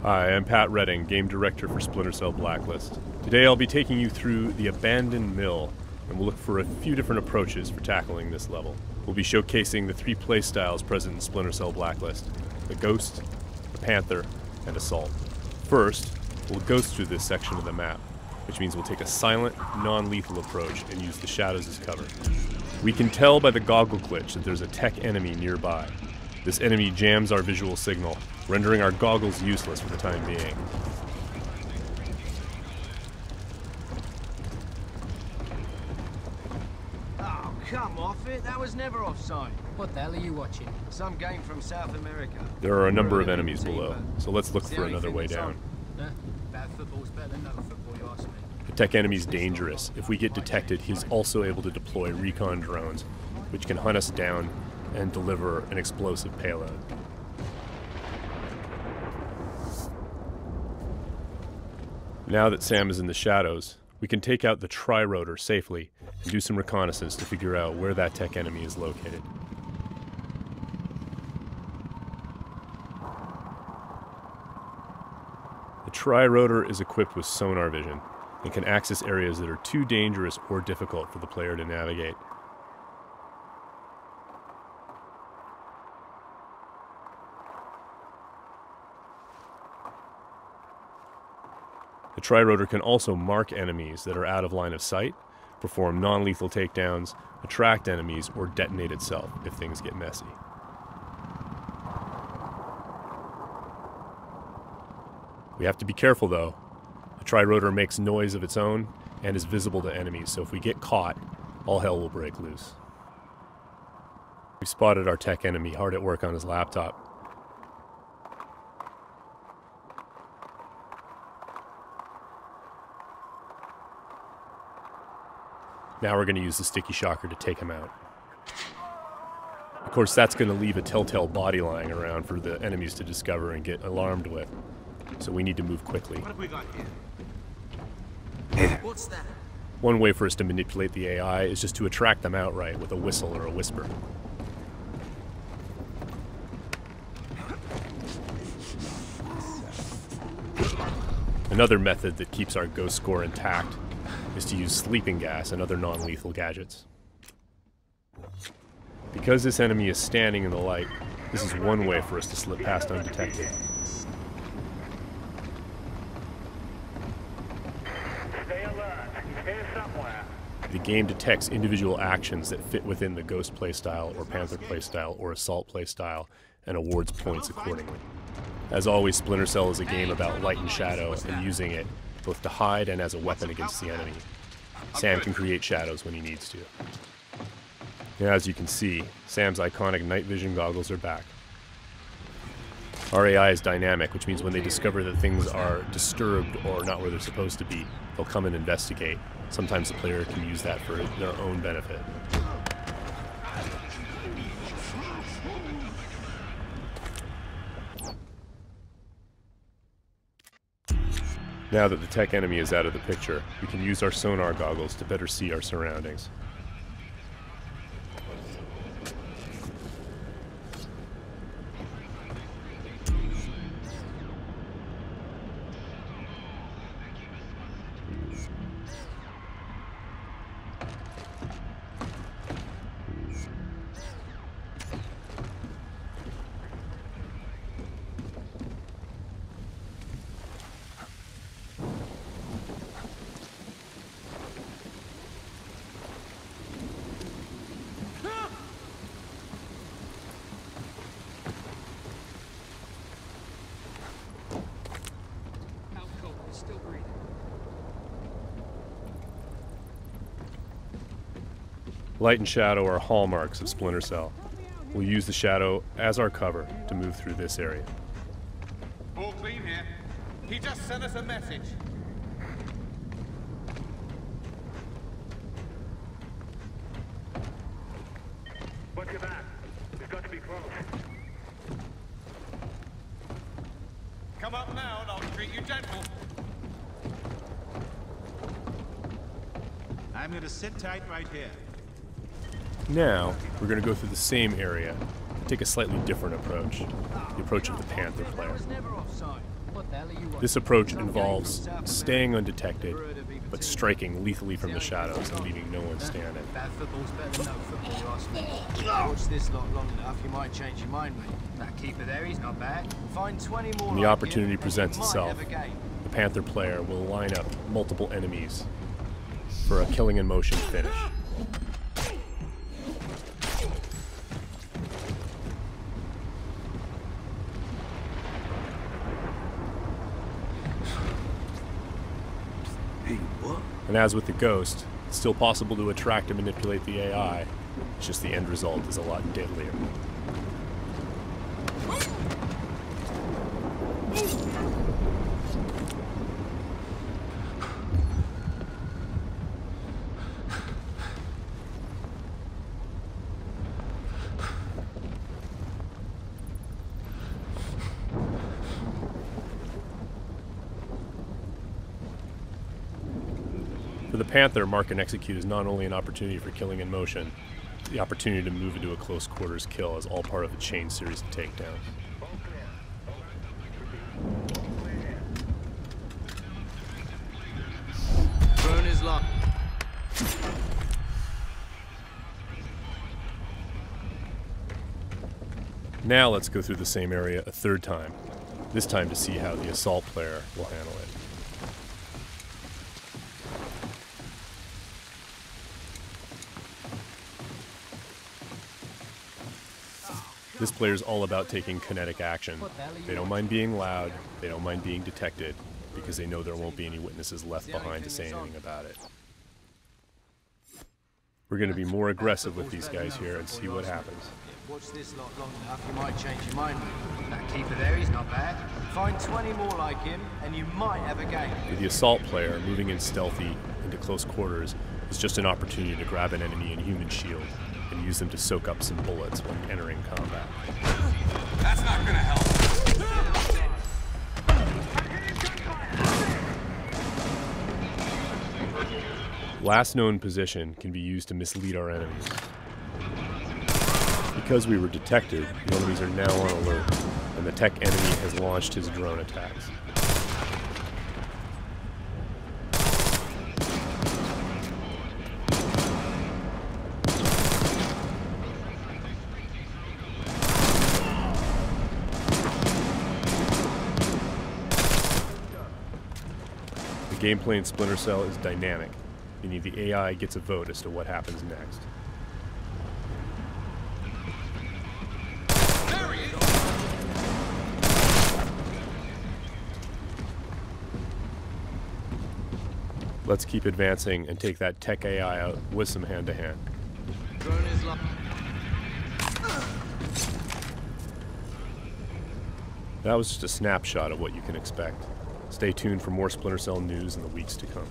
Hi, I'm Pat Redding, Game Director for Splinter Cell Blacklist. Today I'll be taking you through the Abandoned Mill, and we'll look for a few different approaches for tackling this level. We'll be showcasing the three playstyles present in Splinter Cell Blacklist: the Ghost, the Panther, and Assault. First, we'll ghost through this section of the map, which means we'll take a silent, non-lethal approach and use the shadows as cover. We can tell by the goggle glitch that there's a tech enemy nearby. This enemy jams our visual signal, rendering our goggles useless for the time being. Oh, come off it! That was never offside. What the hell are you watching? Some game from South America. There are a number of enemies below, so let's look for another way down. Bad football's better than no football, you ask me. The tech enemy's dangerous. If we get detected, he's also able to deploy recon drones, which can hunt us down and deliver an explosive payload. Now that Sam is in the shadows, we can take out the tri-rotor safely and do some reconnaissance to figure out where that tech enemy is located. The tri-rotor is equipped with sonar vision and can access areas that are too dangerous or difficult for the player to navigate. The tri-rotor can also mark enemies that are out of line of sight, perform non-lethal takedowns, attract enemies, or detonate itself if things get messy. We have to be careful though. The tri-rotor makes noise of its own and is visible to enemies, so if we get caught, all hell will break loose. We've spotted our tech enemy hard at work on his laptop. Now we're going to use the sticky shocker to take him out. Of course, that's going to leave a telltale body lying around for the enemies to discover and get alarmed with. So we need to move quickly. What have we got here? What's that? One way for us to manipulate the AI is just to attract them outright with a whistle or a whisper. Another method that keeps our ghost score intact is to use sleeping gas and other non-lethal gadgets. Because this enemy is standing in the light, this is one way for us to slip past undetected. Stay alert. He's here somewhere. The game detects individual actions that fit within the Ghost playstyle or Panther playstyle or Assault playstyle and awards points accordingly. As always, Splinter Cell is a game about light and shadow and using it both to hide and as a weapon against the enemy. Sam can create shadows when he needs to. Now, as you can see, Sam's iconic night vision goggles are back. Our AI is dynamic, which means when they discover that things are disturbed or not where they're supposed to be, they'll come and investigate. Sometimes the player can use that for their own benefit. Now that the tech enemy is out of the picture, we can use our sonar goggles to better see our surroundings. Still breathing. Light and shadow are hallmarks of Splinter Cell. We'll use the shadow as our cover to move through this area. All clean here. He just sent us a message. Watch your back. We've got to be close. Come up now and I'll treat you gentle. I'm gonna sit tight right here. Now, we're going to go through the same area and take a slightly different approach. The approach of the Panther player. That was never offside. What the hell are you watching? This approach involves staying undetected, but striking lethally from the shadows and leaving no one standing. Bad football's better than no football, you ask me. Watch this lot long enough, you might change your mind, mate. That keeper there, he's not bad. Find 20 more. When the like opportunity him, and presents you might itself, have a game. the Panther player will line up multiple enemies for a killing in motion finish. And as with the Ghost, it's still possible to attract and manipulate the AI. It's just the end result is a lot deadlier. For the Panther, mark and execute is not only an opportunity for killing in motion, the opportunity to move into a close quarters kill is all part of a chain series of takedowns. Drone is locked. Now let's go through the same area a third time, this time to see how the assault player will handle it. This player is all about taking kinetic action. They don't mind being loud, they don't mind being detected, because they know there won't be any witnesses left behind to say anything about it. We're going to be more aggressive with these guys here and see what happens. Watch this lot long enough, you might change your mind, mate. That keeper there, he's not bad. Find 20 more like him, and you might have a game. For the assault player, moving in stealthy into close quarters is just an opportunity to grab an enemy in human shield and use them to soak up some bullets when entering combat. That's not gonna help. Last known position can be used to mislead our enemies. Because we were detected, the enemies are now on alert, and the tech enemy has launched his drone attacks. The gameplay in Splinter Cell is dynamic, meaning the AI gets a vote as to what happens next. Let's keep advancing and take that tech AI out with some hand-to-hand. Drone is locked. That was just a snapshot of what you can expect. Stay tuned for more Splinter Cell news in the weeks to come.